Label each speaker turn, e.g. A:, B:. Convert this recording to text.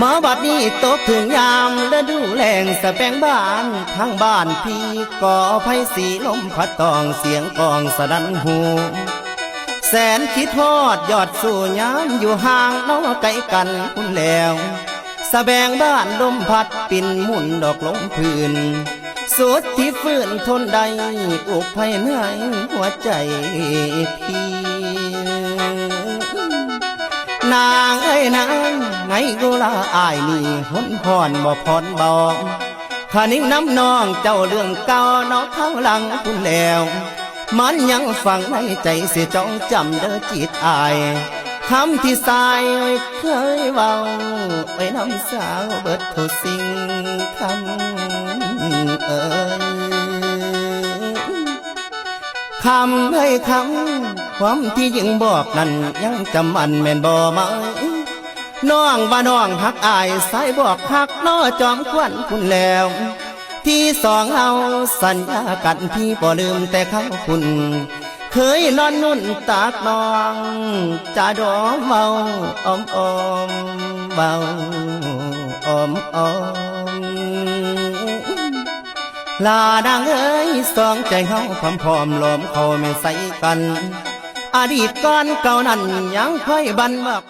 A: มาบัดนี้ตกถึงยามฤดูแล้งสะแปงบ้านทางบ้านพี่ก่อไฟสีลมพัดตองเสียงกองสะดันหูแสนคิดทอดยอดสู่ยามอยู่ห่างน้อไกลกันคุณแล้วสะแบงบ้านลมพัดปิ่นหมุนดอกลงพื้นสุดที่ฟื้นทนใดอุกภายในหัวใจพี่นางเอ้ยนางไงกูลาอายนี่หุนพรบ่พรบอกขานิ่งน้ำนองเจ้าเรื่องเก่าน้องข้างหลังคุณแล้วมันยังฝังในใจเสียจ้องจำเด้อจิตอายคำที่สายเคยเว้าไว้น้ำสาวเบิดทุกสิ่งคำคำเอ้ยคำความที่ยิ่งบอกนั้นยังจำมันแม่นบ่ไหมน้องว่าน้องหักอายสายบอกหักน้อจอมควันคุณแล้วที่สองเอาสัญญากันพี่บ่ลืมแต่เขาคุณเคยนอนนุ่นตากน้องจะดอมเบาอมอมเบาอมอมลานางเอ้ยสองใจเฮาพร้อมๆล้อมเขาไม่ใส่กันอดีตก่อนเก่านั้นยังค่อยบันบัก